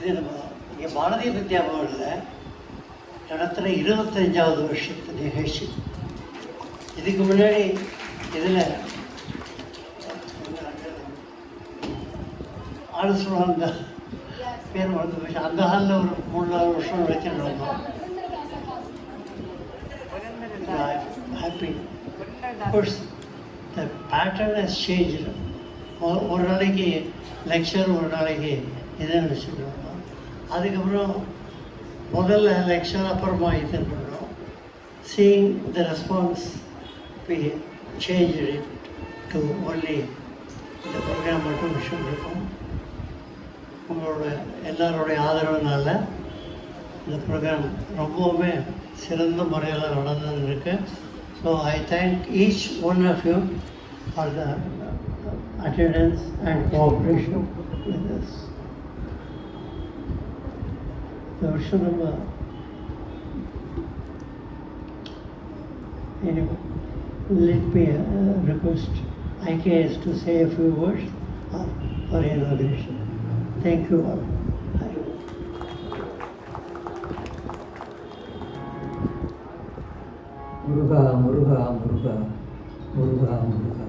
இது நம்ம இங்கே பாரதிய வித்யா பவனில் நடத்துகிற 25வது வருஷத்து நிகழ்ச்சி. இதுக்கு முன்னாடி இதில் ஆள் சொல்லுவாங்க, பேர் மறந்து போச்சு, அந்த ஹாலில் ஒரு 3-4 வருஷம் வச்சுட்டு வந்தோம். Happy. Course the pattern has change. ஒரு நாளைக்கு லெக்சர், ஒரு நாளைக்கு இதுன்னு வச்சுட்டு வந்தோம். அதுக்கப்புறம் முதல்ல லெக்சர், அப்புறமா இது பண்ணோம். Seeing the response we changed it to only இந்த ப்ரோக்ராம் மட்டும் விஷயம் இருக்கும். உங்களோட எல்லாரோடைய ஆதரவுனால இந்த ப்ரோக்ராம் ரொம்பவுமே சிறந்த முறையில் நடந்துன்னு இருக்கு. So I thank each one of you for the attendance and cooperation with us. இந்த வருஷம் நம்ம anyway, let me request IKS to say a few words for inauguration. Thank you all. Muruga Muruga Muruga Muruga Muruga.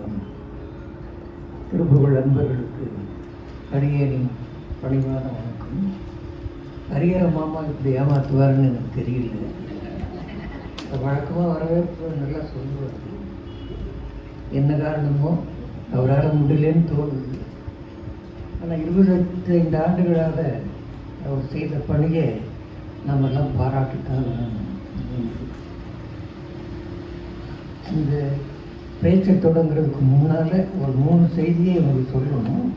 Thiruppugazh நண்பர்களுக்கு அடியேனின் பணிவான வணக்கம். ஹரிஹர மாமா இப்படி ஏமாற்றுவார்னு எனக்கு தெரியல. வழக்கமாக வரவேற்பு நல்லா சொல்லுவார். என்ன காரணமோ அவரால் முடியலன்னு தோணுது. ஆனால் 25 ஆண்டுகளாக அவர் செய்த பணியை நம்மெல்லாம் பாராட்டுத்தான் வேணும். இந்த பேச்சை தொடங்குறதுக்கு முன்னால் ஒரு 3 செய்தியை உங்களுக்கு சொல்லணும்.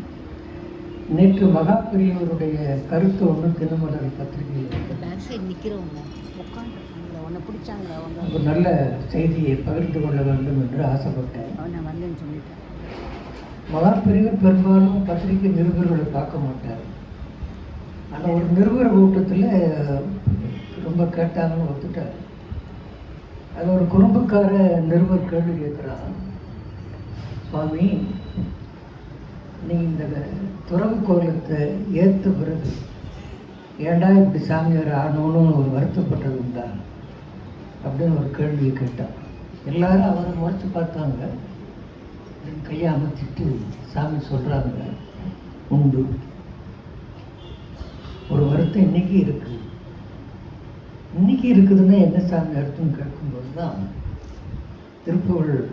நேற்று மகாபெரியவருடைய கருத்து ஒன்று தினமலர் பத்திரிகையில் ஒரு நல்ல செய்தியை பகிர்ந்து கொள்ள வேண்டும் என்று ஆசைப்பட்டேன். மகாபெரியவர் பெரும்பாலும் பத்திரிகை நிருபர்களை பார்க்க மாட்டார். ஆனால் ஒரு நிருபர் கூட்டத்தில் ரொம்ப கேட்டாங்கன்னு ஒத்துட்டார். அது ஒரு குறும்புக்கார நிருபர் கேள்வி கேட்குறான், சுவாமி நீ இந்த துறவு கோலத்தை ஏற்ற பிறகு ஏண்டா இப்படி சாமியார் ஆனோன்னு ஒரு வருத்தப்பட்டது உண்டா அப்படின்னு ஒரு கேள்வியை கேட்டான். எல்லாரும் அவரை முறைச்சு பார்த்தாங்க. கையை அமைச்சிட்டு சாமி சொல்கிறாங்க, உண்டு. ஒரு வருத்தம் இன்னைக்கு இருக்குது. இன்னைக்கு இருக்குதுன்னா என்ன சாமி அர்த்தம் கேட்கும்போது தான் திருப்புகழ்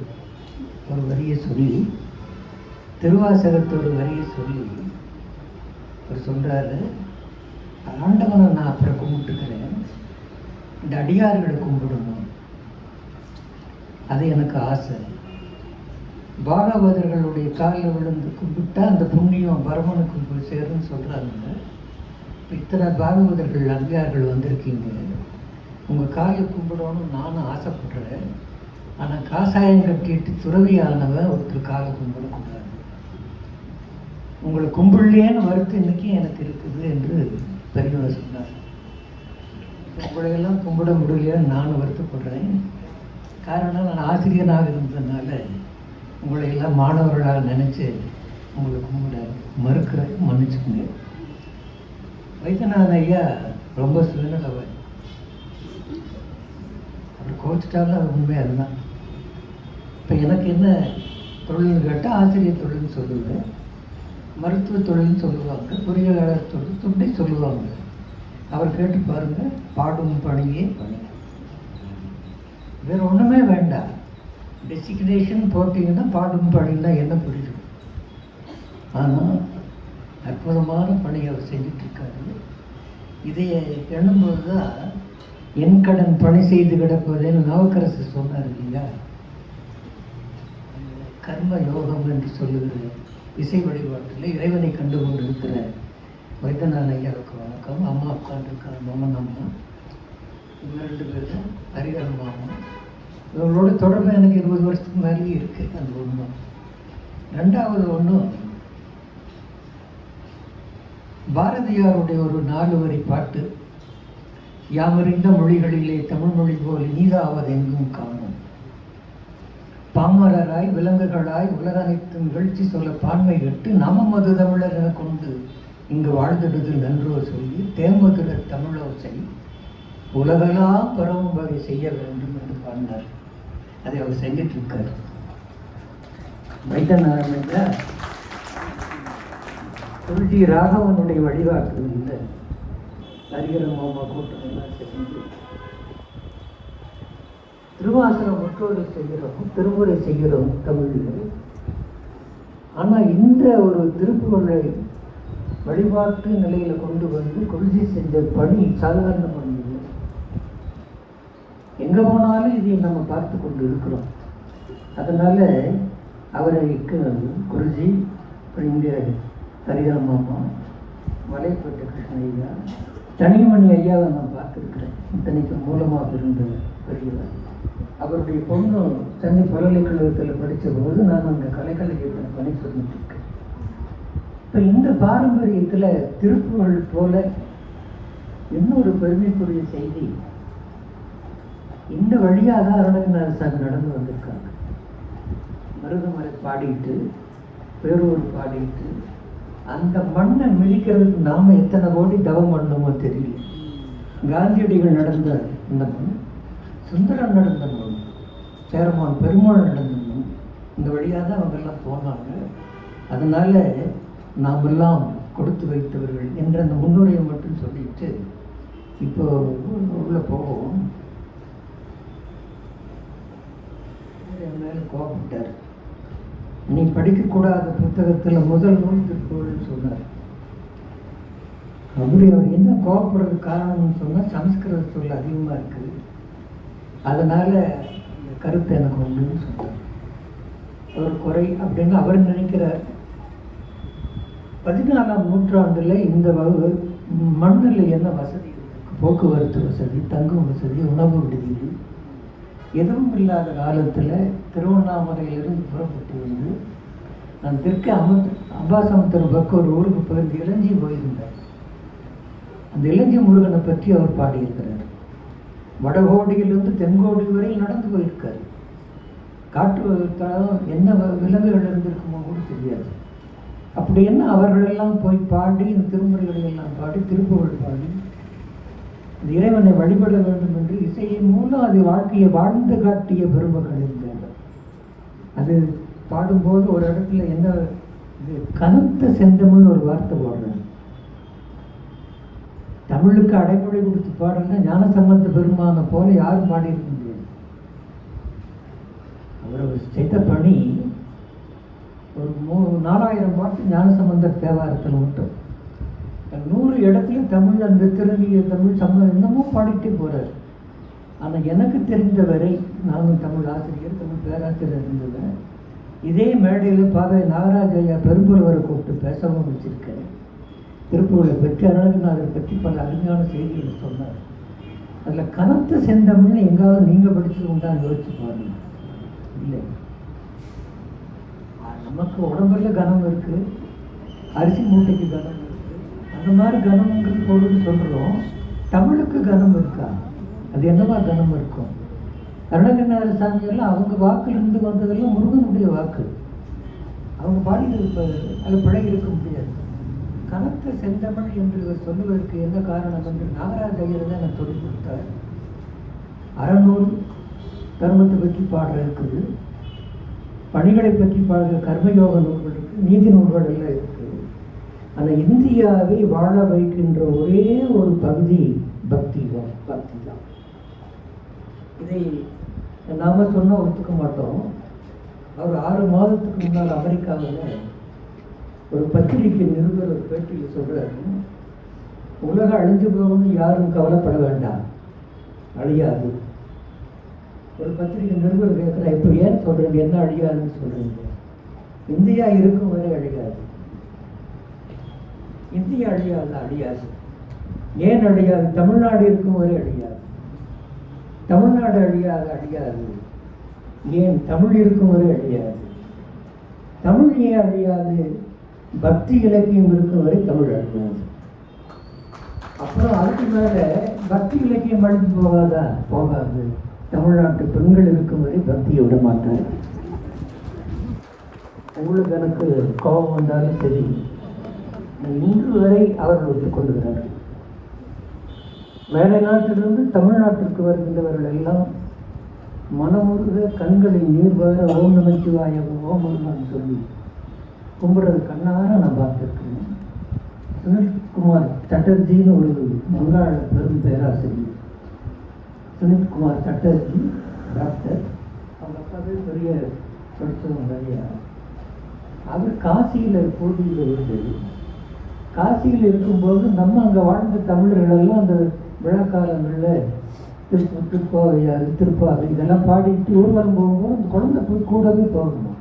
ஒரு வரியை சொல்லி, திருவாசகத்தை ஒரு வரியை சொல்லி அவர் சொல்கிறாரு, ஆண்டவனை நான் அப்புறம் கும்பிட்டுக்கிறேன், இந்த அடியார்களை கும்பிடணும், அது எனக்கு ஆசை. பாகவதர்களுடைய காலில் விழுந்து கும்பிட்டா அந்த புண்ணியம் பரமனுக்கு போய் சேரும்னு சொல்கிறாங்க. இத்தனை பாகவதர்கள் அடியார்கள் வந்திருக்கீங்க, உங்கள் காலை கும்பிடணும்னு நானும் ஆசைப்படுறேன். ஆனால் காசாயம் கட்டிட்டு துறவியானவன் ஒருத்தர் காலை கும்பிடக்கூடாது. உங்களை கும்பிடலேன்னு வருத்தம் இன்னைக்கு எனக்கு இருக்குது என்று பெரியவர் சொன்னார். உங்களையெல்லாம் கும்பிட முடியலையான்னு நானும் வருத்தப்படுறேன். காரணம், நான் ஆசிரியனாக இருந்ததுனால உங்களையெல்லாம் மாணவர்களாக நினச்சி உங்களை கும்பிட மறுக்கிறேன், மன்னிச்சுக்கோங்க. வைத்தியநாதன் ஐயா ரொம்ப சுயநலவர். அவர் கோச்சிட்டாலும் அது உண்மை. அதுதான் இப்போ எனக்கு என்ன தொழில்னு கேட்டால் ஆசிரியர் தொழில்னு சொல்லுவேன், மருத்துவ தொழில்னு சொல்லுவாங்க, பொறியியலாளர் தொழில் தொண்டை சொல்லுவாங்க. அவர் கேட்டு பாருங்கள், பாடும் பணியே பணி, வேறு ஒன்றுமே வேண்டாம். டெசிக்னேஷன் போட்டிங்கன்னா பாடும் பணின்னா என்ன புரியும். ஆனால் அற்புதமான பணி அவர் செஞ்சிட்ருக்காரு. இதை எண்ணும்போது தான் என் கடன் பணி செய்து கிடப்பதுன்னு நாவுக்கரசு சொன்னார் இல்லையா. கர்ம யோகம் என்று சொல்லுகிற இசை வழிபாட்டில் இறைவனை கண்டு கொண்டு இருக்கிற வைத்தியநாதன் ஐயாவுக்கு வணக்கம். அம்மா உட்காந்துருக்காங்க, மம்மன் அம்மா, இவங்க 2 பேரும் ஹரிஹர மாமா. இவங்களோட தொடர்பு எனக்கு 20 வருஷத்துக்கு மேலேயே இருக்குது. அந்த ஒன்று. ரெண்டாவது ஒன்று, பாரதியாருடைய ஒரு 4 வரி பாட்டு, யாமறிந்த மொழிகளிலே தமிழ் மொழி போல் நீதாவது எங்கும் காணும், பாமரராய் விலங்குகளாய் உலக அனைத்தும் நிகழ்ச்சி சொல்ல பான்மை கட்டு நமமது தமிழர் என கொண்டு இங்கு வாழ்ந்திடுது நன்றோ சொல்லி தேமதுர தமிழோசை உலகெல்லாம் பரவும் வகை செய்ய வேண்டும் என்று பாடினார். அதை அவர் செஞ்சிட்டு இருக்கார். வைத்தநாராயணன் குருஜி ராகவனுடைய வழிகாட்டுதல்ல ஹரிஹர மாமா கூட்டம் எல்லாம் சேர்ந்து திருவாசகம் முற்றோடு செய்கிறோம், திருமுறை செய்கிறோம் தமிழில். ஆனால் இந்த ஒரு திருப்புகழை வழிபாட்டு நிலையில கொண்டு வந்து குருஜி செஞ்ச பணி சாதாரண பணி இல்லை. எங்க போனாலும் இதை நம்ம பார்த்து கொண்டு இருக்கிறோம். அதனால அவருக்கு குருஜி இங்கே ஹரிஹர மாமா, மலைப்பட்ட கிருஷ்ண ஐயா, தனிமணி ஐயாவை நான் பார்த்துருக்கிறேன். இத்தனைக்கு மூலமாக இருந்த பெரியவர். அவருடைய பொண்ணு சென்னை பல்கலைக்கழகத்தில் படித்த போது நான் அந்த கலைக்கழகத்தில் பணி சொல்லிட்டு இருக்கேன். இப்போ இந்த பாரம்பரியத்தில் திருப்புகழ் போல இன்னொரு பெருமைக்குரிய செய்தி, இந்த வழியாக தான் அருணகிரிநாத சாமி நடந்து வந்திருக்காங்க. மருதமலை பாடிட்டு, பேரூர் பாடிட்டு, அந்த மண்ணை மிதிக்கிறதுக்கு நாம் எத்தனை கோடி தவம் பண்ணணுமோ தெரியல. காந்தியடிகள் நடந்த இந்த மண், சுந்தரம் நடந்த மண், சேரமான் பெருமாள் நடந்த மண், இந்த வழியாக தான் அவங்கெல்லாம் போனாங்க. அதனால் நாம் எல்லாம் கொடுத்து வைத்தவர்கள் என்ற அந்த முன்னுரையை மட்டும் சொல்லிட்டு இப்போ உள்ள போவோம். என் மேலே கோபப்பட்டார். நீ படிக்கக்கூடாத புத்தகத்தில் முதல் நூல் திருக்குறள்னு சொன்னார். அப்படி அவர் என்ன கோபப்படுறதுக்கு காரணம்னு சொன்னால் சமஸ்கிருத சொல் அதிகமாக இருக்குது, அதனால் இந்த கருத்து எனக்கு உண்டுன்னு சொன்னார். ஒரு குறை அப்படின்னு அவர் நினைக்கிறார். 14ஆம் நூற்றாண்டில் இந்த மண்ணில் என்ன வசதி இருக்கு? போக்குவரத்து வசதி, தங்கும் வசதி, உணவு விடுதிகள் எதுவும் இல்லாத காலத்தில் திருவண்ணாமலையிலிருந்து புறப்பட்டு வந்து நான் தெற்கு அம்பாசமுத்திரம் பக்கம் ஒரு ஊருக்கு போயிருந்து இளஞ்சி போயிருந்தேன். அந்த இளஞ்சி முருகனை பற்றி அவர் பாடியிருக்கிறார். வடகோடியிலிருந்து தென்கோடி வரை நடந்து போயிருக்கார். காட்டு தளம் என்ன விலங்குகள் இருந்திருக்குமோ கூட தெரியாது. அப்படி என்ன அவர்களெல்லாம் போய் பாடி இந்த திருமுறைகளை எல்லாம் பாடி திருப்புகழ் பாடி இந்த இறைவனை வழிபட வேண்டும் என்று இசையின் மூலம் அது வாழ்க்கையை வாழ்ந்து காட்டிய பெருமக்கள் இருந்தார்கள். அது பாடும்போது ஒரு இடத்துல என்ன இது கனத்த செந்தமிழ்னு ஒரு வார்த்தை போடுறாங்க. தமிழுக்கு அடைமொழி கொடுத்து பாடுறதுனா ஞானசம்பந்த பெருமானை போல யாரும் பாடியிருக்க முடியாது. அவர் செய்த பணி ஒரு 4000 பாட்டு ஞானசம்பந்தர் தேவாரத்தில் மட்டும் 100 இடத்துல தமிழ், அந்த திருநீய தமிழ் சம்பந்தம் இன்னமும் பாடிட்டே போகிறார். ஆனால் எனக்கு தெரிந்தவரை, நானும் தமிழ் ஆசிரியர், தமிழ் பேராசிரியர் இருந்தேன். இதே மேடையில் பாவை நாகராஜ ஐயா பெரும்புலவரை கூப்பிட்டு பேசவும் வச்சிருக்கேன். திருப்புகழை பற்றி, அருணகிரிநாதரை பற்றி பல அருமையான செய்திகளை சொன்னார். அதில் கனத்த செந்தமிழ்னு எங்காவது நீங்கள் படித்தது உண்டான்னு யோசிச்சு பாருங்க. இல்லை, நமக்கு உடம்புல கனம் இருக்குது, அரிசி மூட்டைக்கு கனம் இருக்குது, அந்த மாதிரி கனம்ங்கிறது பொருள் சொல்கிறோம். தமிழுக்கு கனம் இருக்கா? அது என்னவா கனம் இருக்கும்? அருணகிரிநாத சாமியெல்லாம் அவங்க வாக்கிலிருந்து வந்ததெல்லாம் முருகனுடைய வாக்கு. அவங்க பாடினது இப்போ அதில் பிழை இருக்க முடியாது. கனத்த செந்தமிழ் என்று சொல்லுவதற்கு என்ன காரணம் என்று நாகராஜ ஐயர் தான் எனக்கு சொல்லிக் கொடுத்தார். அறநூல் கர்மத்தை பற்றி பாடல் இருக்குது, பணிகளை பற்றி பாடுற கர்மயோக நூல்கள் இருக்குது, நீதி நூல்கள் எல்லாம் இருக்குது. ஆனால் இந்தியாவை வாழ வைக்கின்ற ஒரே ஒரு பகுதி பக்தி தான். இதை நாம சொன்னால் ஒத்துக்க மாட்டோம். அவர் 6 மாதத்துக்கு முன்னால் அமெரிக்காவில் ஒரு பத்திரிகை நிருபர் ஒரு பேட்டியில் சொல்கிறாரு, உலகம் அழிஞ்சு போகணும்னு யாரும் கவலைப்பட வேண்டாம், அழியாது. ஒரு பத்திரிகை நிருபர் கேட்குறா, இப்போ ஏன் சொல்கிறீங்க, என்ன அழியாதுன்னு சொல்கிறீங்க? இந்தியா இருக்கும் வரை அழியாது. இந்தியா அழியாது. ஏன் அழியாது? தமிழ்நாடு இருக்கும் வரை அழியாது. தமிழ்நாடு அழியாது. ஏன்? தமிழ் இருக்கும் வரை அழியாது. தமிழ் ஏன் அழியாது? பக்தி இலக்கியம் இருக்கும் வரை தமிழ் அழியாது. அப்புறம் அதுக்கு மேலே பக்தி இலக்கியம் அழிஞ்சு போகாது. தமிழ்நாட்டு பெண்கள் இருக்கும் வரை பக்தியை விட மாட்டார். உங்களுக்கு எனக்கு கோபம் வந்தாலும் சரி, இன்று வரை அவர்கள் ஒத்துக்கொள்கிறார்கள். வேலை நாட்டிலிருந்து தமிழ்நாட்டிற்கு வருகின்றவர்கள் எல்லாம் மனமுருக கண்களில் நீர் வர ஓம் நமச்சிவாய ஓமன்னு சொல்லி கும்பிடுறது கண்ணார நான் பார்த்துருக்கேன். சுனில்குமார் சட்டர்ஜின்னு ஒரு வங்காள பெரும் பேராசிரியர், சுனில்குமார் சட்டர்ஜி டாக்டர், அவங்க அப்பாவே பெரிய படித்தவங்க ஐயா. அவர் காசியில் போட்டியில் இருந்து காசியில் இருக்கும்போது நம்ம அங்கே வாழ்ந்த தமிழர்களெல்லாம் அந்த விழா காலங்களில் திருப்பாவையாறு திருப்பாவை இதெல்லாம் பாடிட்டு ஊர்வலம் போகும்போது அந்த குழந்தை போய் கூடவே போகணும்.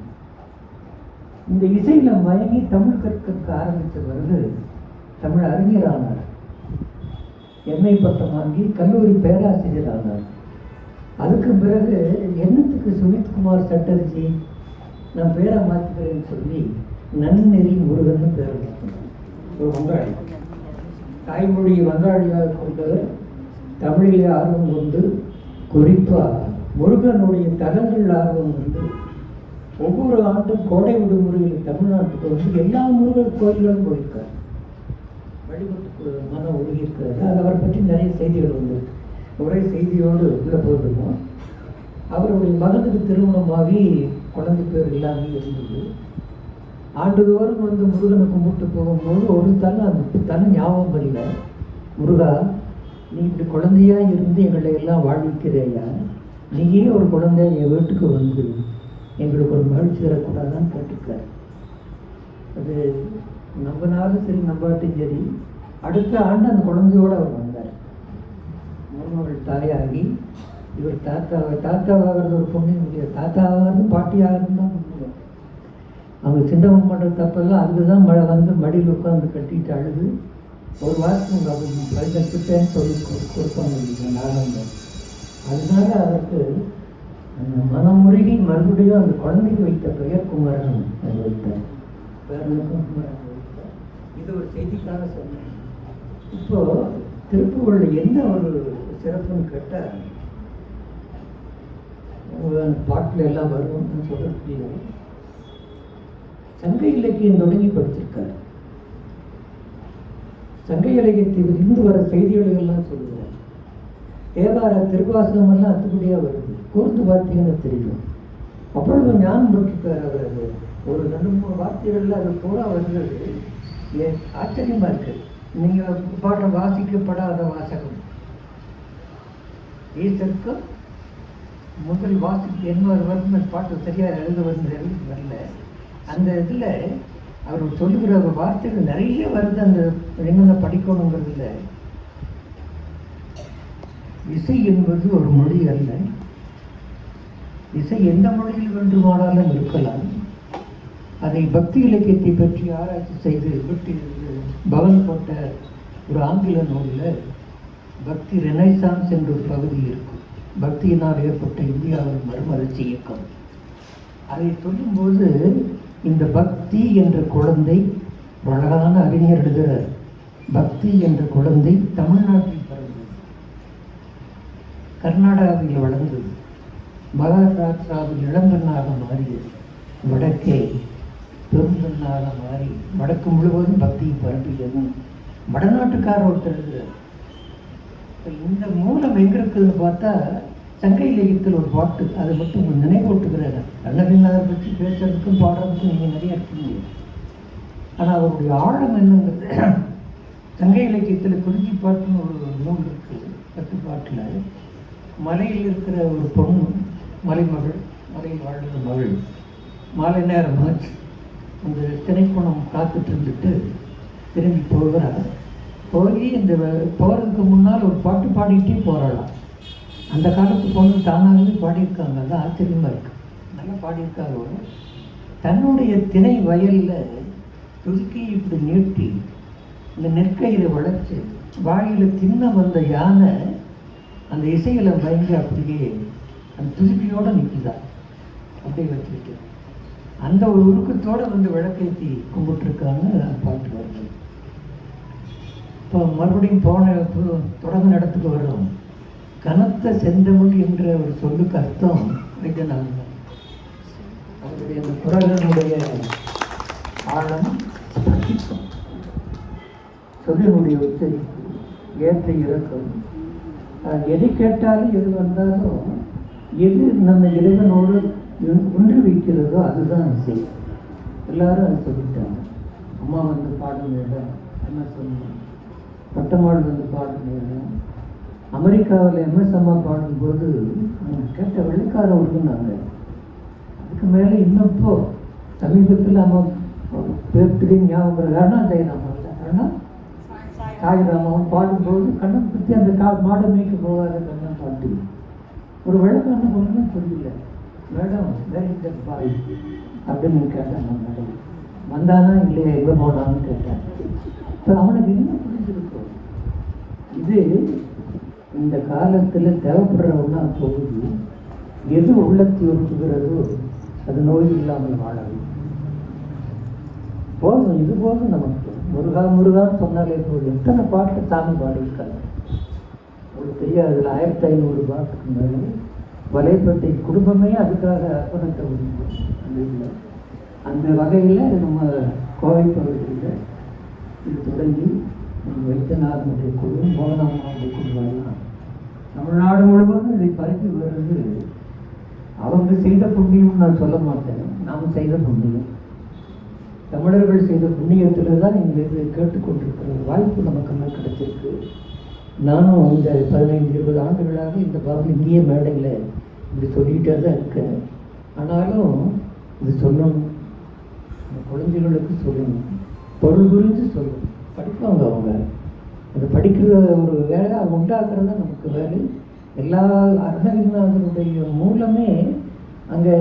இந்த இசையில் மயங்கி தமிழ் கற்க ஆரம்பித்த பிறகு தமிழ் அறிஞரானார், எம்ஏ பட்டம் வாங்கி கல்லூரி பேராசிரியர் ஆனார். அதுக்கு பிறகு என்னத்துக்கு சுனித்குமார் சட்டர்ஜி நான் பேரை மாற்றுக்கிறேன்னு சொல்லி நன்னெறி முருகன் பேரை மாற்றினார். ஒரு வங்காளி, தாய்மொழி வங்காளியாக கொண்டவர், தமிழிலே ஆர்வம் கொண்டு குறிப்பாக முருகனுடைய தலங்கள் ஆர்வம் கொண்டு ஒவ்வொரு ஆண்டும் கோடை விடுமுறையில் தமிழ்நாட்டுக்கு வந்து எல்லா முருகன் கோயில்களும் போயிருக்கார், வழிபட்டு மனம் ஒழுகியிருக்கிறாரு. அது அவரை பற்றி நிறைய செய்திகள் வந்திருக்கு. ஒரே செய்தியோடு உள்ள போதுமோ, அவருடைய மகனுக்கு திருமணமாகி குழந்தை பேர் எல்லாமே இருந்தது. ஆண்டுதோறும் வந்து முருகனை கும்பிட்டு போகும்போது ஒரு தலை அந்த தலை ஞாபகம் இல்லை, முருகா நீ இப்படி குழந்தையா இருந்து எங்களை எல்லாம் வாழ்விக்கிறேயா, நீயே ஒரு குழந்தைய என் வீட்டுக்கு வந்து எங்களுக்கு ஒரு மகிழ்ச்சி தரக்கூடாதான்னு கேட்டுக்கார். அது நம்பினாலும் சரி நம்பாட்டும் சரி, அடுத்த ஆண்டு அந்த குழந்தையோடு அவர் வந்தார். முருகர்கள் தாயாகி இவர் தாத்தாவாகிறது ஒரு பொண்ணையும் முடியாது, தாத்தாவாகிறது பாட்டியாகிறது தான் முடியும். அவங்க சின்னவன் பண்ணுற தப்பெல்லாம் அதுக்கு தான் மழை வந்து மடியில் உட்காந்து கட்டிட்டு அழுது ஒரு வாரத்துக்கு உங்கள் அவங்க பதினெட்டுன்னு சொல்லி கொடுப்பாங்க நாகங்கள். அதனால அவருக்கு அந்த மனமுருகி மறுபடியும் அந்த குழந்தைக்கு வைத்த பெயர் குமரன் வைத்தார், பேரனுக்கும் குமரன் வைத்தார். இது ஒரு செய்திக்காக சொன்னேன். இப்போது திருப்புகழில் என்ன ஒரு சிறப்புன்னு கேட்டால், பாட்டில் எல்லாம் வரும்னு சொல்லக்கூடிய சங்க இலக்கியம் தொடங்கி படிச்சிருக்காரு. சங்க இலக்கியத்தில் இருந்து வர செய்திகளை எல்லாம் சொல்லுவார். தேவார திருவாசகம் எல்லாம் அத்துப்படியாக வருது, கூர்ந்து பார்த்தீங்கன்னா தெரியும். அப்பொழுது ஞானம் பட்டிருக்கார் அவர். அது ஒரு 2-3 வார்த்தைகள்ல அது பூரா வருகிறது. ஆச்சரியமா இருக்கு. நீங்கள் பாட வாசிக்கப்படாத வாசகம் ஈசருக்கு முதல் வாசிப்பு என்ன வருது, பாட்டு சரியாக எழுத வரல. அந்த இதில் அவர் சொல்லுகிற வார்த்தைகள் நிறைய வருது. அந்த என்னென்ன படிக்கணுங்கிறதுல இசை என்பது ஒரு மொழி அல்ல, இசை எந்த மொழியில் வேண்டுமானாலும் இருக்கலாம். அதை பக்தி இலக்கியத்தை பற்றி ஆராய்ச்சி செய்து பற்றி பவன் போட்ட ஒரு ஆங்கில நூலில் பக்தி ரெனைசான்ஸ் என்ற ஒரு பகுதி இருக்கும், பக்தியினால் ஏற்பட்ட இந்தியாவின் மறுமலர்ச்சி இயக்கம். அதை சொல்லும்போது இந்த பக்தி என்ற குழந்தை, அழகான அறிஞர் எழுதுகிறார், பக்தி என்ற குழந்தை தமிழ்நாட்டில் பிறந்தது, கர்நாடகாவில் வளர்ந்தது, மகாராஷ்டிராவில் இளம்பெண்ணாக மாறியது, வடக்கே பெரும்பெண்ணாக மாறி வடக்கு முழுவதும் பக்தியை பரப்பியது. வடநாட்டுக்காரர் ஒருத்தர் எழுதுகிறார். இந்த மூலம் எங்கே இருக்குதுன்னு பார்த்தா சங்க இலக்கியத்தில் ஒரு பாட்டு, அதை மட்டும் நினைவூட்டுகிறார். அண்ணபின்னாரை பற்றி பேசுறதுக்கும் பாடுறதுக்கும் நீங்கள் நிறைய இருக்கீங்க. ஆனால் அவருடைய ஆழம் என்னங்கிறது, சங்க இலக்கியத்தில் குறிஞ்சி பாட்டுன்னு ஒரு நூல் இருக்குது. 10 பாட்டில் மலையில் இருக்கிற ஒரு பொண்ணு, மலைமகள், மலையில் வாழ்கிற மகள், மாலை நேரம் ஆச்சு, அந்த திணைக்குணம் காத்துட்டு இருந்துட்டு திரும்பி போகிறார். போய் இந்த போகிறதுக்கு முன்னால் ஒரு பாட்டு பாடிக்கிட்டே போகிறாளாம். அந்த காலத்து பொண்ணு தானாகவே பாடியிருக்காங்க, அதுதான் ஆச்சரியமாக இருக்குது, நல்லா பாடியிருக்காங்க. தன்னுடைய திணை வயலில் துருக்கி இப்படி நீட்டி இந்த நெற்கயிறை வளைச்சு வாயில் தின்ன வந்த யானை அந்த இசையில் பயங்கர அப்படியே அந்த துருக்கியோடு நிற்குதான், அப்படியே வச்சுக்கிட்டு அந்த ஒரு உருக்கத்தோடு வந்து விளக்கேற்றி கும்பிட்டுருக்காங்க. பாட்டு வருது. இப்போ மறுபடியும் தொடர்ந்து இடத்துக்கு வர்றோம். கனத்த செந்தமிழ் என்ற ஒரு சொல்லுக்கு அர்த்தம் வைத்தியநாதன். அவருடைய அந்த குரலினுடைய ஆழம் சொல்லினுடைய உச்சரிப்பு, ஏற்ற இறக்கம், எது கேட்டாலும் எது வந்தாலும் எது நம்ம இறைவனோடு ஒன்று வைக்கிறதோ அதுதான் இசை. எல்லாரும் அதை சொல்லிட்டாங்க. அம்மா வந்து பாடும் நேரம் என்ன சொல்லணும், பட்டம்மாள் வந்து பாடும் நேரம், அமெரிக்காவில் எம்எஸ் அம்மா பாடும்போது கேட்ட வெள்ளைக்கார உருகுனாங்க. அதுக்கு மேலே இன்னும் இப்போ சமீபத்தில் நம்ம பேர்த்துக்கு ஞாபகம் அருணா ஜெயராமன் இல்லை, அருணா சாய்ராமன் பாடும்போது கண்ணன் பற்றி அந்த மாடு மேய்க்க போகாத கண்ணன் பாட்டு ஒரு வெள்ளக்காரனை ஒன்றுமே சொல்லல. மேடம் வேற இந்த பாய் அப்படின்னு கேட்டாங்க. மேடம் வந்தானா இல்லையா, எங்கே போனான்னு கேட்டாங்க. இப்போ அவனுக்கு இன்னும் புரிஞ்சிருக்கும். இது இந்த காலத்தில் தேவைப்படுறவனா போகுது. எது உள்ளத்தை உறுப்புகிறதோ அது நோய் இல்லாமல் வாழவும் போதும். இது போதும் நமக்கு. முருகா முருகான்னு சொன்னாலே போதும். எத்தனை பாட்டு சாமி பாடியிருக்காங்க உங்களுக்கு தெரியாது. 1500 பாட்டுக்கு மேலே வலைப்பேட்டை குடும்பமே அதுக்காக அர்ப்பணத்தை முடியும். அந்த வகையில் நம்ம கோவை பகுதியில் இது தொடங்கி வைத்தியநாதனுடைய குழு, மோகனாம்மாவுடைய குழுவெல்லாம் தமிழ்நாடு முழுவதும் இதை பரப்பி வருது. அவங்க செய்த புண்ணியம் நான் சொல்ல மாட்டேன், நாம் செய்த புண்ணியம். தமிழர்கள் செய்த புண்ணியத்தில் தான் இங்கே இது கேட்டுக்கொண்டிருக்கிற வாய்ப்பு நமக்கு கிடைச்சிருக்கு. நானும் இந்த 15-20 ஆண்டுகளாக இந்த பாடல் இங்கேயே மேடையில் இப்படி சொல்லிகிட்டே தான் இருக்கேன். ஆனாலும் இது சொல்லணும், குழந்தைகளுக்கு சொல்லணும், பொருள் புரிஞ்சு சொல்லணும். படிப்பாங்க அவங்க, அதை படிக்கிற ஒரு வேலை அவங்க உண்டாக்குறதா நமக்கு வேலை. எல்லா அருணகிரிநாதனுடைய மூலமே அங்கே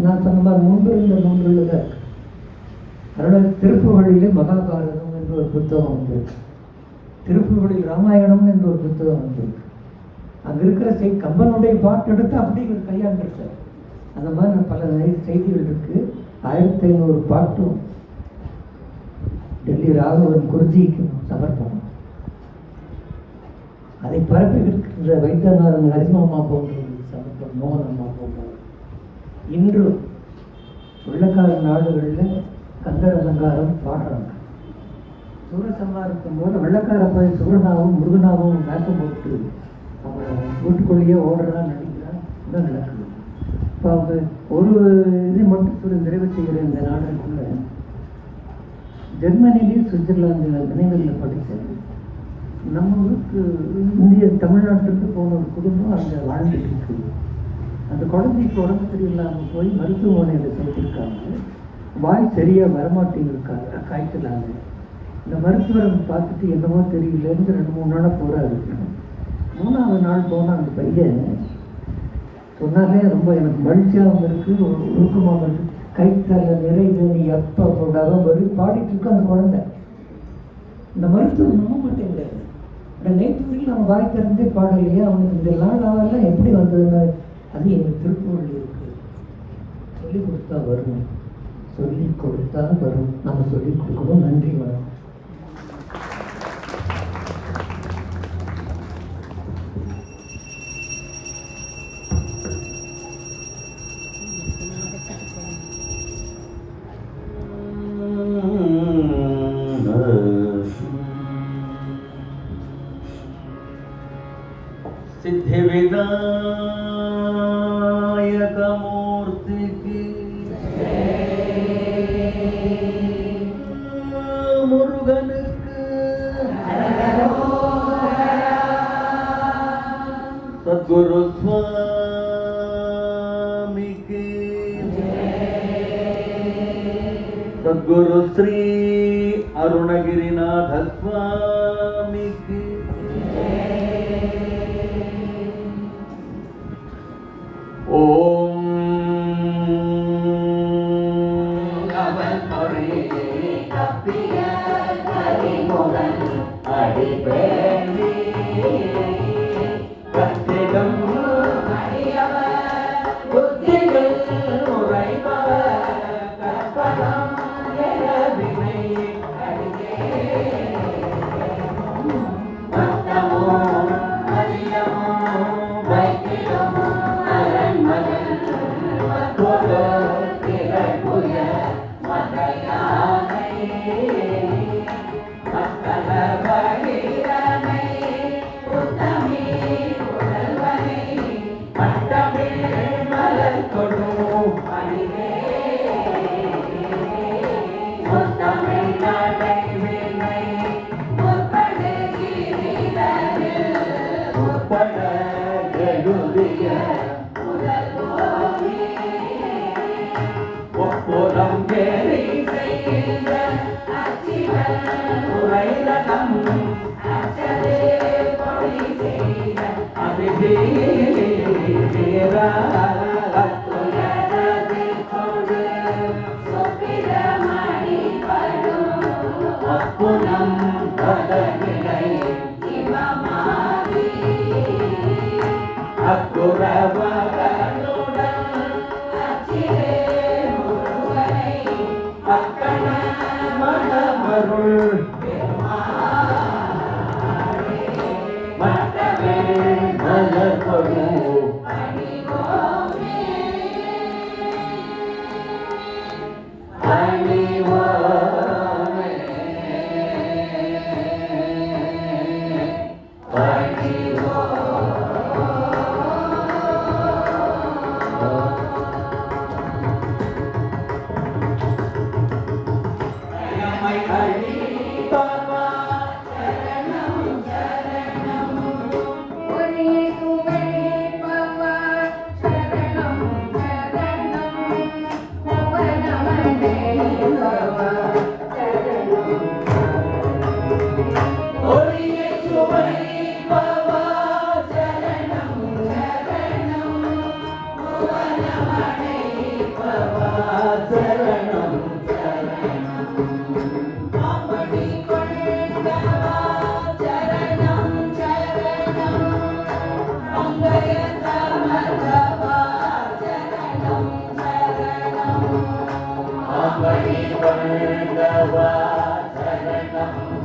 நான் சொன்ன மாதிரி முன்பு இருந்த நூல்களில் தான் இருக்கு. திருப்புகழிலே மகாபாரதம் என்ற ஒரு புத்தகம் வந்திருக்கு, திருப்புகழில் ராமாயணம் என்ற ஒரு புத்தகம் வந்திருக்கு. அங்கே இருக்கிற கம்பனுடைய பாட்டு எடுத்து அப்படி கையாண்டிருக்கார். அந்த மாதிரி பல செய்திகள் இருக்குது. 1500 பாட்டும் டெல்லி ராகவன் குருஜிக்கு சமர்ப்பணம். அதை பரப்பி இருக்கின்ற வைத்தியநாதன் ஹரிமாமா போன்றவர்களுக்கு சமர்ப்பணம், மோகன் அம்மா போன்றவர். இன்று வெள்ளக்கார நாடுகளில் கந்தர் அலங்காரம் பாடுறாங்க. சூரசம்மாருக்கும் போது வெள்ளக்கார போய் சூரனாவும் முருகனாவும் மேக்கம் போட்டு அவங்க வீட்டுக்குள்ளேயே ஓடுறான், நடிக்கிறான், தான் நடக்குது. இப்போ அவங்க ஒரு இதை மட்டும் நிறைவு செய்கிற இந்த நாடுகளுக்குள்ள ஜெர்மனிலேயே சுவிட்சர்லாந்து நினைவுகளில் படித்தது. நம்ம ஊருக்கு இந்திய தமிழ்நாட்டுக்கு போன ஒரு குடும்பம் அங்கே வாழ்ந்துட்டு இருக்குது. அந்த குழந்தைக்கு உடம்பு சரியில்லாமல் போய் மருத்துவமனையில் சேர்த்துருக்காங்க. வாய் சரியாக வரமாட்டேங்கிருக்காங்க காய்ச்சலாங்க. இந்த மருத்துவரை பார்த்துட்டு என்னமோ தெரியலேருந்து 2-3 நாளாக போகிறாரு. 3ஆவது நாள் போனால் அந்த பையன் சொன்னாலே ரொம்ப எனக்கு மகிழ்ச்சியாகவும் இருக்குது, ஊக்கமாகவும் இருக்குது. கைத்தல நிறைவு நீ எப்போ போடாத வரும் பாடிட்டு இருக்கு அந்த குழந்தை. இந்த மருத்துவம் நம்ப மாட்டேங்கிறாரு. நேற்று நம்ம வாய் திறந்தே பாடலையே, அவனுக்கு இந்த நாளாவெல்லாம் எப்படி வந்ததுன்னு அது எங்கள் திருப்பூரில் இருக்குது. சொல்லிக் கொடுத்தா வரும், சொல்லிக் கொடுத்தா வரும், நம்ம சொல்லிக் கொடுக்கணும். நன்றி, வணக்கம். सिद्धिविनायकमूर्ति की मुरुगनुक्कु सद्गुरु स्वामी की सद्गुरु श्री अरुणगिरिनाथ स्वामी की ஓம் கவல் பொறி கப்பிய கரிமுகன் அடிபேணி கத்திடம் அடியவர் புத்திகள் உரைபவர் கற்பனம் எழவினை அடியே மத்தமோ அதியமோ வைத்திடமோ மலையானை இவமாரி அக்குரவகனுடன் அச்சிலே முருகனை அக்கண மணமருள் மட்டமே மலர்கொடு பணிவோமே பணிவோமே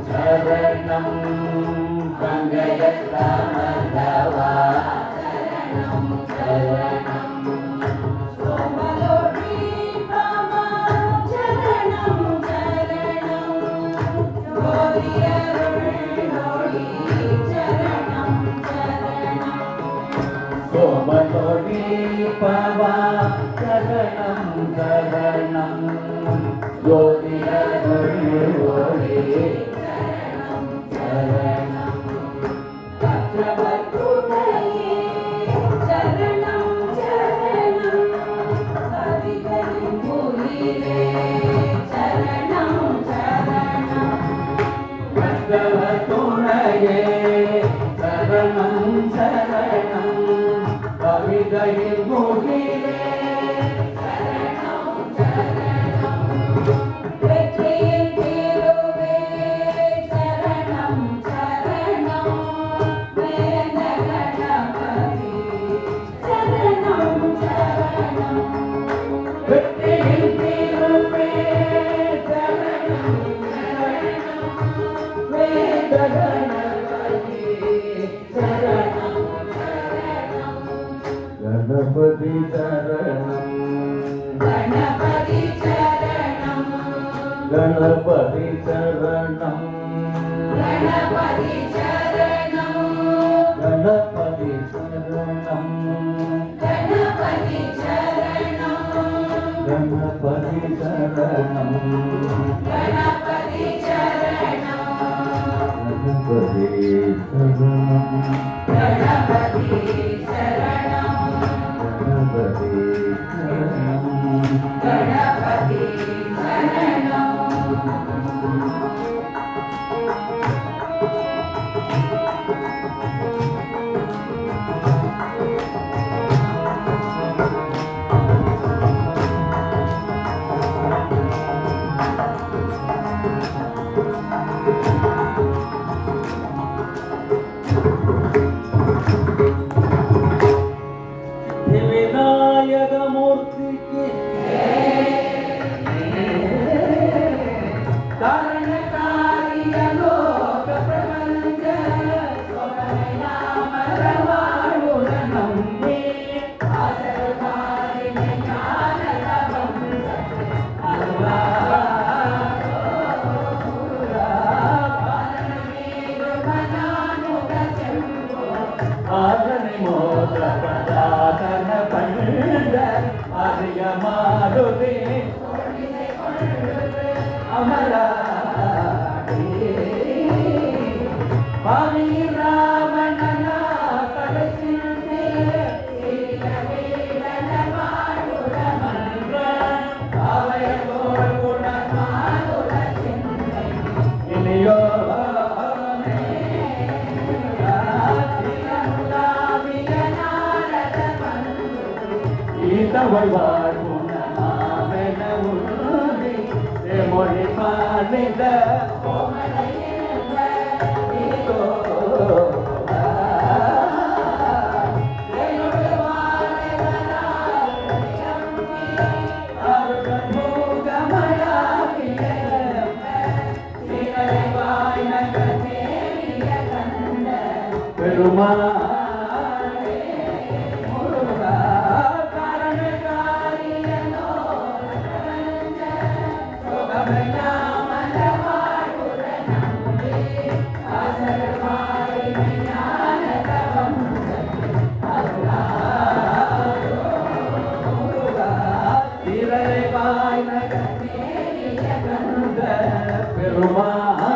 சரணம் பங்கயத்தமதவா சரணம் சரணம் சோமலோடி பாமா சரணம் சரணம் ஜோதியருளோடி சரணம் சரணம் சோமலோடி பாமா சரணம் சரணம் ஜோதியருளோடி சரணம் சரணம் சக்கரவர்த்தியே சரணம் சரணம் கவிகளின் உயிரே சரணம் சரணம் சக்கரவர்த்தியே சரணம் சரணம் கவிகளின் உயிரே சரணம் சரணம் வெற்றியின் திருவே சரணம் சரணம் வேத கணபதி சரணம் சரணம் வெற்றியின் திருவே சரணம் சரணம் வேத கணபதி சரணம் சரணம் கணபதி சரணம் கணபதி சரணம் கணபதி சரணம் கணபதி சரணம் கணபதி சரணம் கணபதி சரணம் கணபதி சரணம் கணபதி சரணம் கணபதி சரணம் கணபதி சரணம் கணபதி சரணம் கணபதி சரணம் விநாயகமூர்த்திக்கு காரணகாரிய லோக பிரபஞ்ச சொரநாமரவாளுடன் நம்பி ஆசரகாரி ஞானதவம் ஆதனை மோத பதாதன பண்ட அரிய மாருதி அமராடி பாவி ராவணன கடைசிந்தே இனியோ தவழ்வார் உணமாவென உருதி மொழி மாநில பெருமாளே முருகா காரணகாரியனோ சுகமெல்லாம் மலவாழ்வுற நம்பி ஆசரவாய் ஞான தவம் முருகா திரைவாய் நகரேறிய கந்த பெருமாளே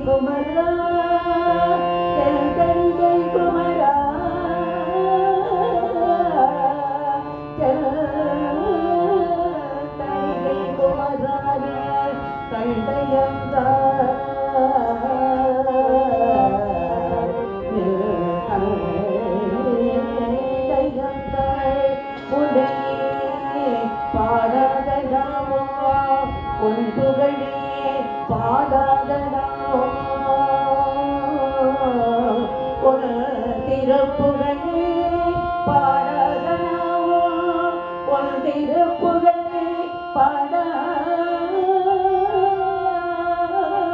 குமரா தென்கணிகை குமரா தென்கணிகை குமரான கண்டயந்தா பாடாதடாமோ உன் புகழே பாடாதடாமோ உன் திருப்புகழே பாடாதடாமோ உன் திருப்புகழே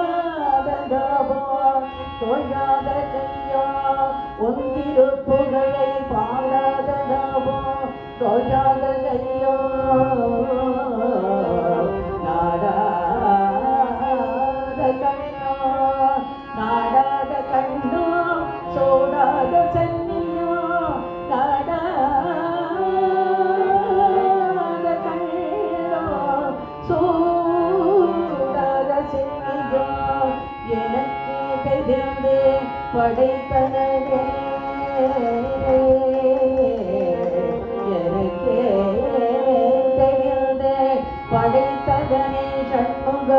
பாடாதடாமோ தொழாத கையா உன் திருப்புகழை பாடாதடாமோ தொழாத கையா நாடாத கண்ணோ நாடாத கண்ணோ சோடாத சன்னியோ நாடாத கண்ணோ சோடாத சென்னியோ எனக்கு தெரிந்து படைத்தனே எனக்கே தெரிந்து படைத்ததனே சண்முக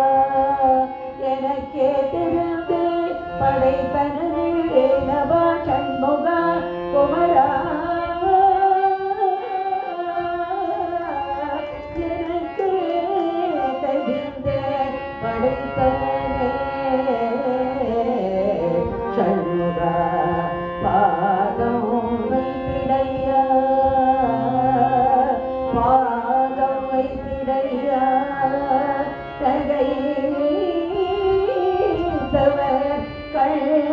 எனக்கே தெரிந்து படைத்தனே நவா சண்முக குமரா எனக்கே தெரிந்து படைத்தனே சண்முக பாதம் வைத்திடையா பாதம் வைத்திடையா தகை கண்கள்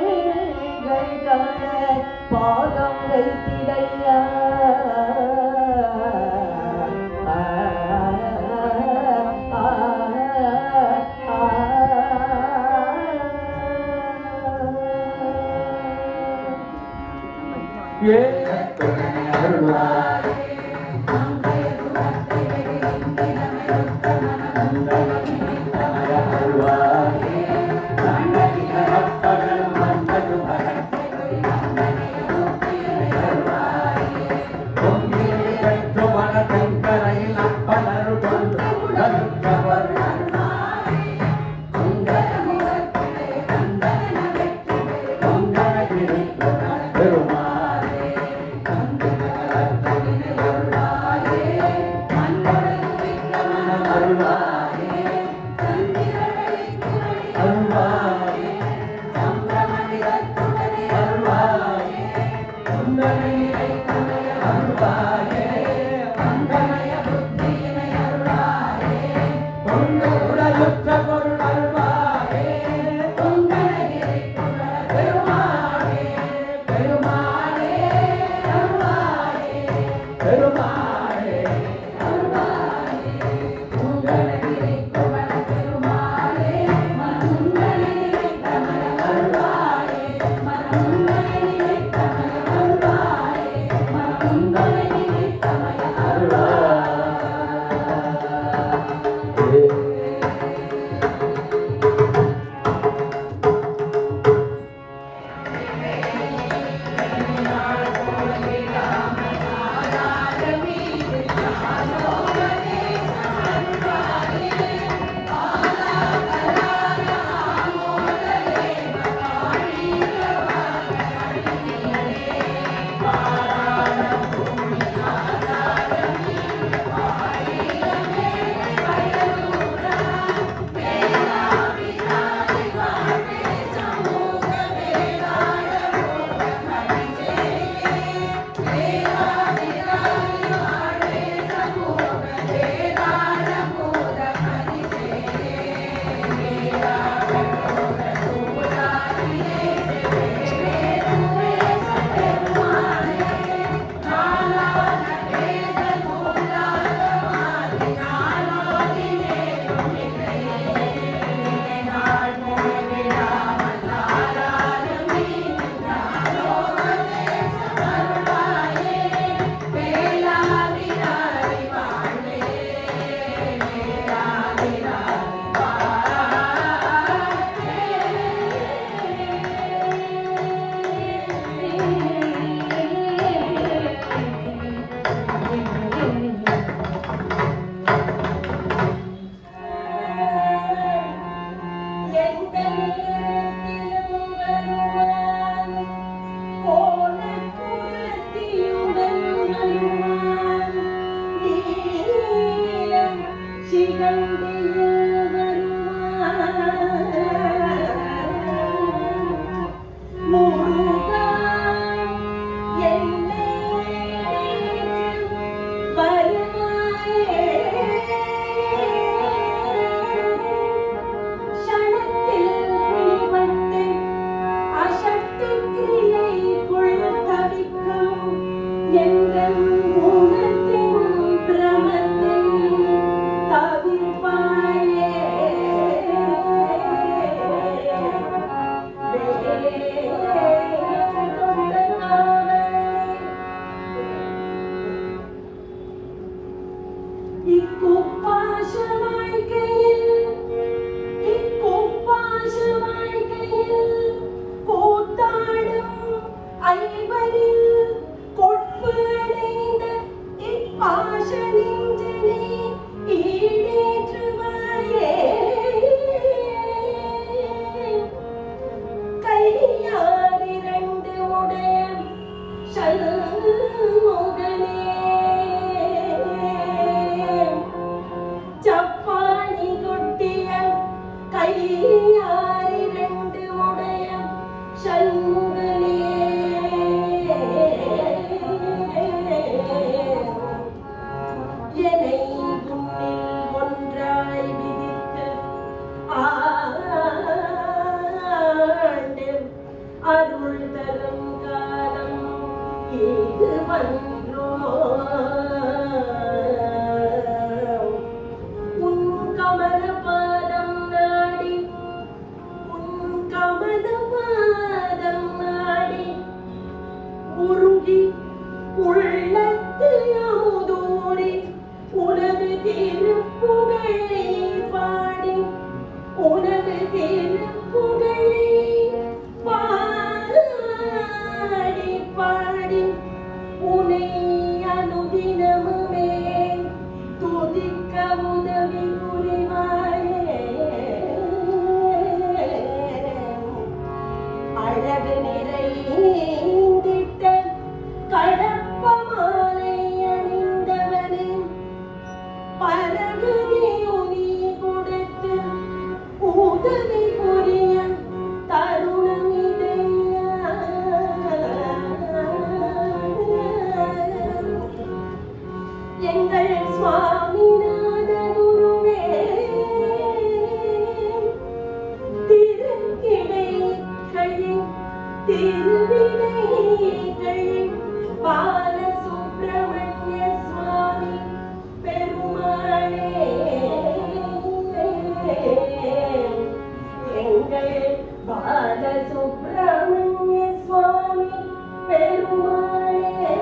காண பாதம் வைத்திடையா பெருமாளே நேரத்திலும் வருவான் கோலக்குலத்தியுடன் வருவான் நீலம் சிகண்டியில் வருவான் முருகா என்னை வருவாயே ஷணத்தில் பிடிபட்டு அசக்தி கிரியைக்குள் தவிக்கும் எங்கள் குணத்தின் பிரமத்தை தவிர்ப்பாயே இக்குப்பாச வாழ்க்கையில் கூத்தாடும் ஐவரில் கொட்பு அடைந்த இப்பாச நெஞ்சனை ஈடேற்றுவாயே கையாரிரண்டு உடைய சண்முகனே சப்பாணி கொட்டிய கையாரிரண்டு உடைய சண்முகனே என்னை உன்னில் ஒன்றாய் விதித்து ஆண்டு அருள் தரும் காலம் இது வன்றோ உன் கமல பாதம் நாடி உருகி உள்ளத்து அமுதூரி உனது திருப்புகழை பாடி உனது திருப்புகழை பாடி பாடி உனை அனுதினமுமே துதிக்க உதவி புரிவாயே அழகு நிறைந்திட்ட கடப்ப மாலை அணிந்தவனே பரகு நீ கொடுத்து உதவி புரிய தருணம் இதையா எங்கள் சுவாமிநாத குருவே திருவினைகள் பாலசுப்ரமணிய சுவாமி பெருமாளே எங்கள் பாலசுப்ரமணிய சுவாமி பெருமாளே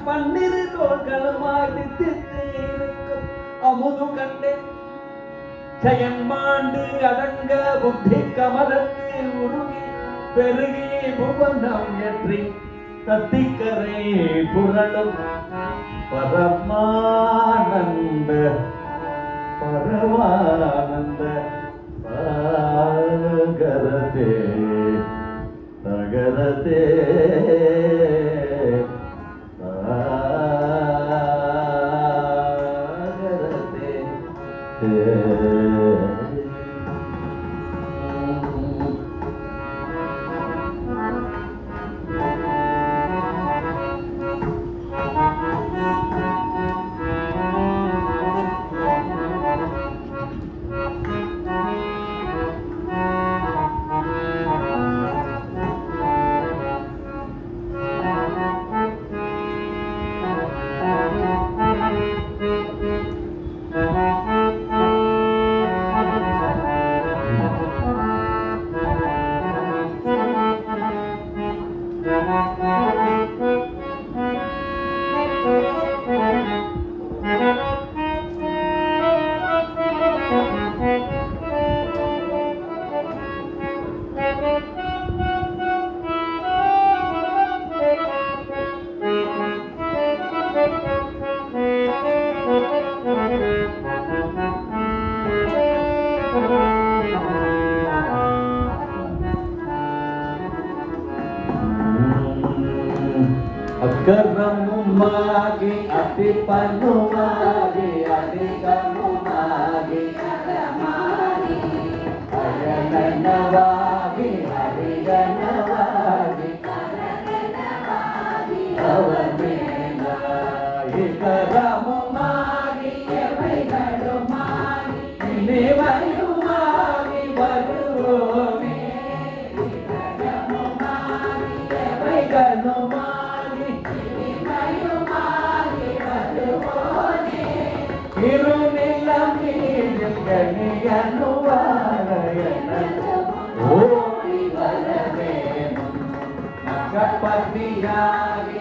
பன்னிரு தோள்களுமாய் தித்தித்து இருக்கும் அமுது கண்டே ஜெயன்மாண்டு அடங்க புத்தி கமலத்தில் உருகி பெருகி புவனம் ஏற்றி தத்திக்கரை புரளும் பரமானந்த பரமானந்த சாகரதே சாகரதே Akaramumaagi, ati panumaagi, ati kanumaagi, akaramagi, ayaganawagi, ariganawagi, araganawagi, avamena, ikaramumagi, evaigalumagi, inivayumagi, varuvome, ikaramumagi, evaigalumagi, ஓடி வரவேணும் மகப்பதியாகி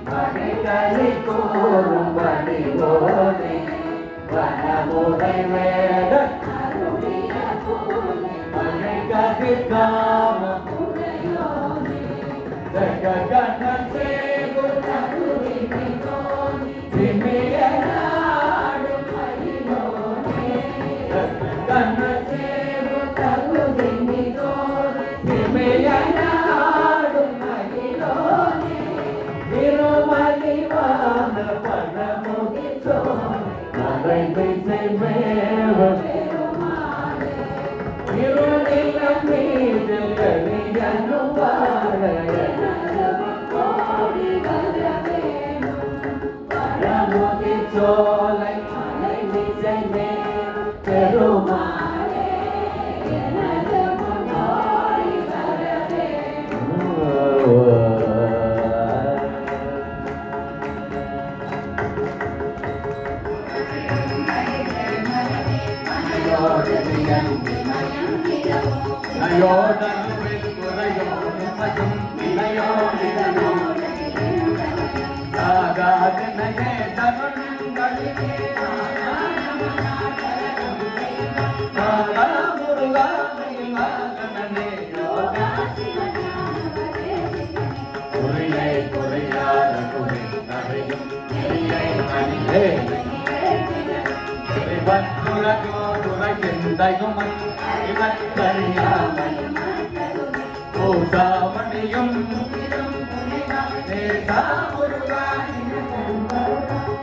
மணிகளை கோரும் வடிவோனே வனமுறை வேட மணிகதி காம ஜககன சேகு திமியனாடு மயிலோனே ஜககன சேகு திமியனாடு மயிலோனே திருமலிவான பரமுகித்தோனே நரைமை செய்வேவ இருநிலம் மீது கனியனு வாழைய சோலை மலை விசைமே பெருமாளே எனது முன்னோடி வரவே முருகா பூசாமணியும்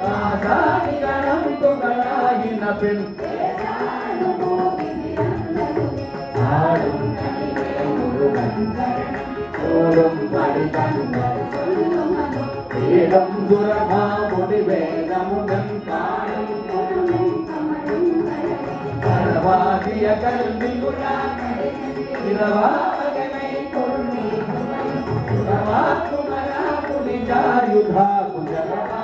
ஆசாரிகளும் துகளாயின பின் ஆடும் ஓடும் வேதம் துரமா முடி வேதமுடன் பாடும் கரவாகிய கல்வி இரவாகமை கொள்வி குரவா குமரா புனிஜாயுதா குஜரவா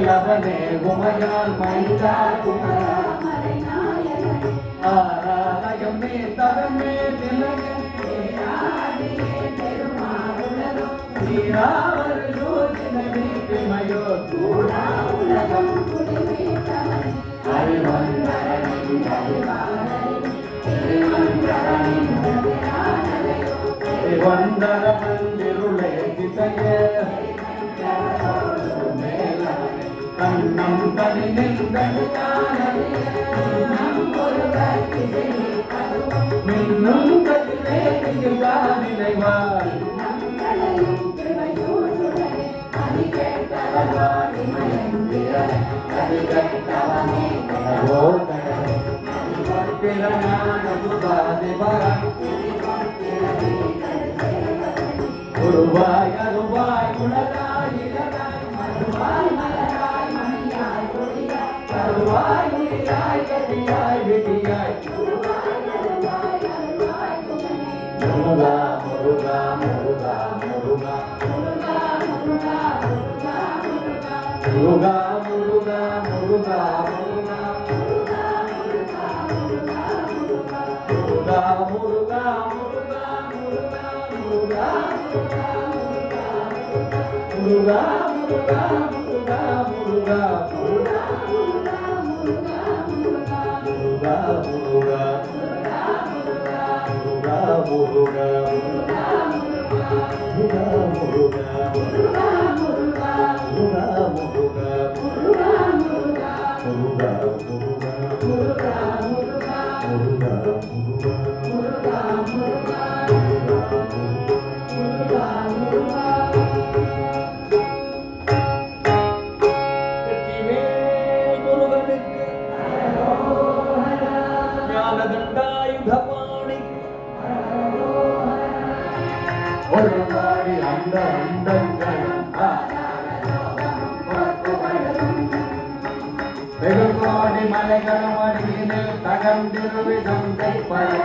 லவனே குமயால் மைதா குமரா ஆராயமே தவமே நிலமே ஸ்ரீராமர் ஜோதினமே பிமயோ தூரா உலகம் வந்தரமந்திருளே திசையே கண்ணம் தனி மின்னும் கதிரே நினைவாய் குருவாய் அருவாய் உலகாய் இலகாய் மறுவாய் மலராய் மணியாய் ஒளியாய் கருவாய் உயிராய் கதியாய் விதியாய் முருகா முருகா முருகா முருகா முருகா முருகா முருகா முருகா முருகா முருகா முருகா முருகா முருகா வெகுகோடி மலைகளும் அடியினில் தகர்ந்திருவிதம் கைப்பறே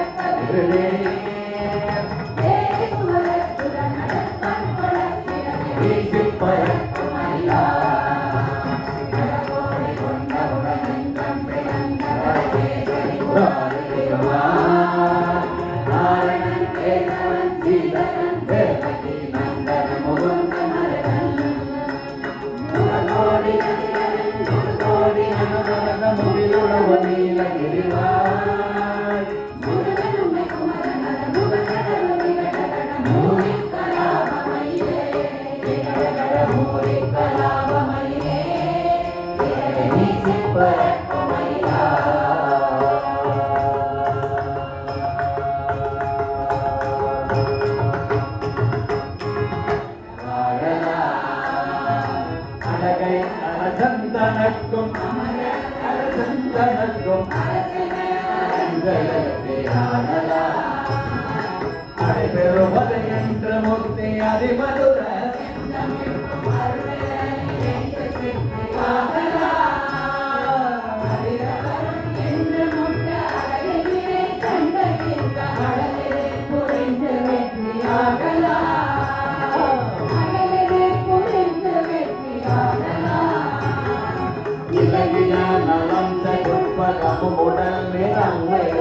மூர்த்தி அதிமதுர உடல் நிறங்கள்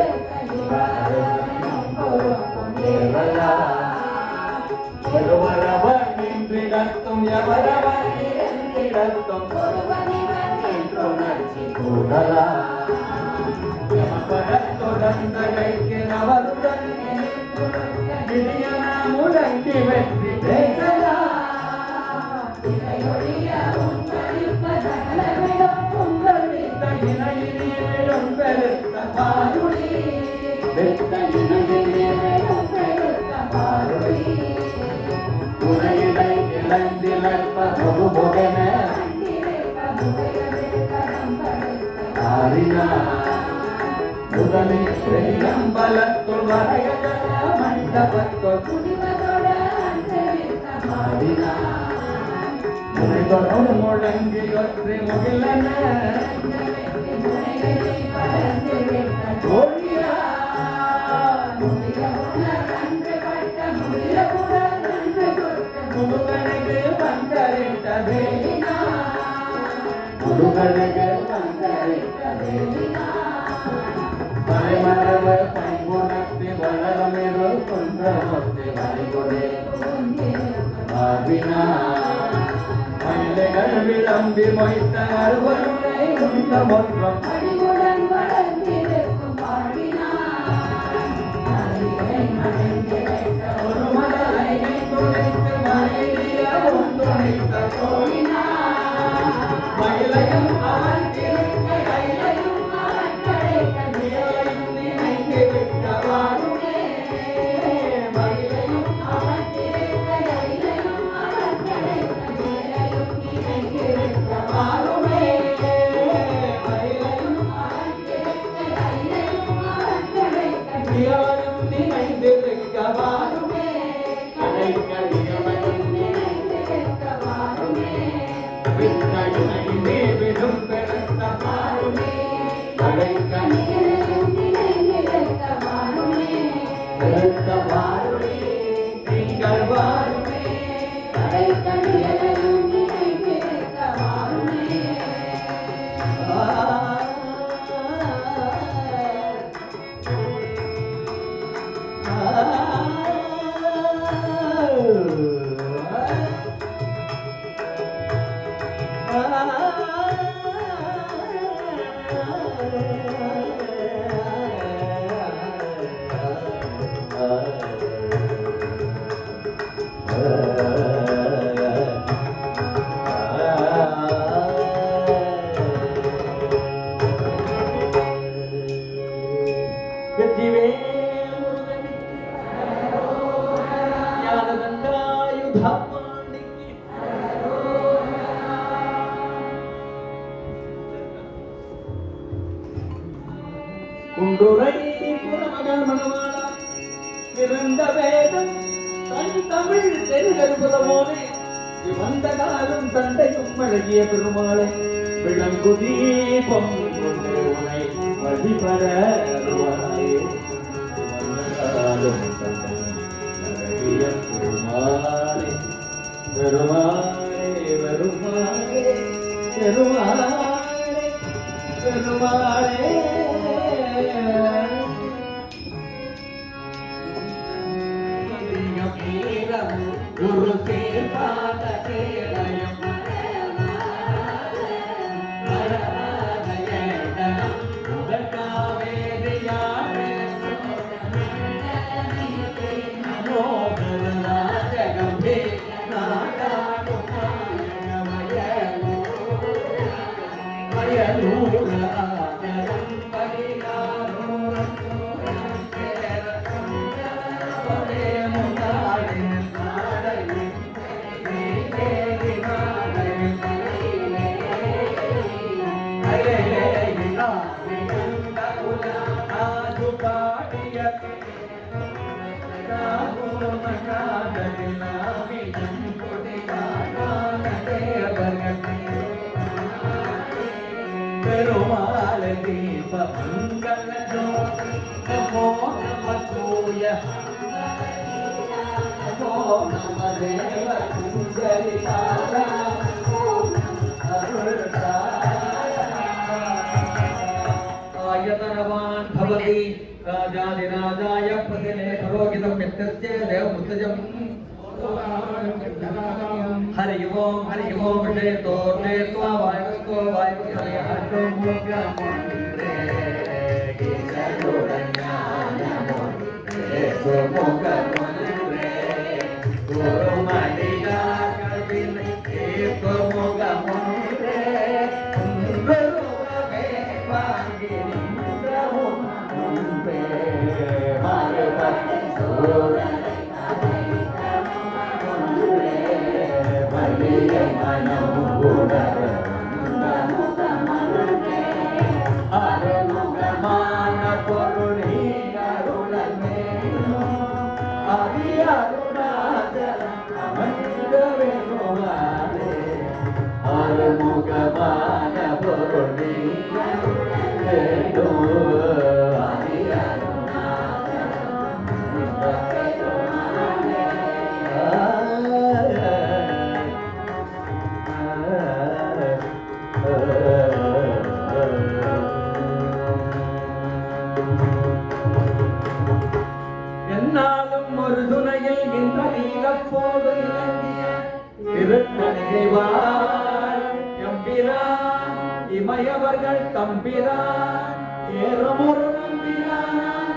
எவரவனின்றிடத்தும் எவரவனின்றிடத்தும் உணர்ச்சி கூடலா தொடர்ந்த கைக்கு അമ്പലത്തുൾ മറയല മണ്ഡപത്തുൾ മുറിതൊടോട് മുഴങ്ങി ഒത്രി മുകിലന மலைமரவ பைங்குணத்தி வளரமிரு குன்றமத்தி மலைகொடே ஆவினா மயிலைகள் விளம்பி மொய்த்த அறுவருணை உண்ட மொற்றம் அடிவுடன் வளர்ந்திருக்கும் வாழ்வினா ஒரு மலரை துளைத்து மலையிய ஒன்றுணைத்த கோயினா மயிலையும் அவன் குண்டுரை புறமகள் மணவாள பிறந்த வேதம் தன் தமிழ் தெருகற்புதமோனே வந்த காலம் தண்டையும் அழகிய பெருமாளை விளங்கு தீபம் கொண்டு உனை வழிபட அருள்வாயே. வந்தகாலம் தண்டையும் அழகிய பெருமாளே பெருமாளே பெருமாளே பெருமாளே பெருமாளே குரு தேவாத கேளயம் பெருமாள் தீப மங்கள ஜோதி நமோ நம தூய நமோ நம தேவ சுந்தரி ஆயதனவான் பவதி ராஜாதிராஜாய பிரதிலே பரோகிதம் யத்தஸ்ய தேவமுத்தஜம் हरि ओम विषय तो नेत्वा वायुको वायु हरिहतो मुगमोरे गिसलोरन्यानमोरे मुगमोरे गुरुमलिका कविने एको मुगमोरे गुरुवे वागिनी என்னாலும் ஒரு துணையில் இந்த நீலப்போடு இறங்கிய திருத்தணிவார் எம்பிரான் இமையவர்கள் தம்பிரான் ஏறுமுரு நம்பிரான்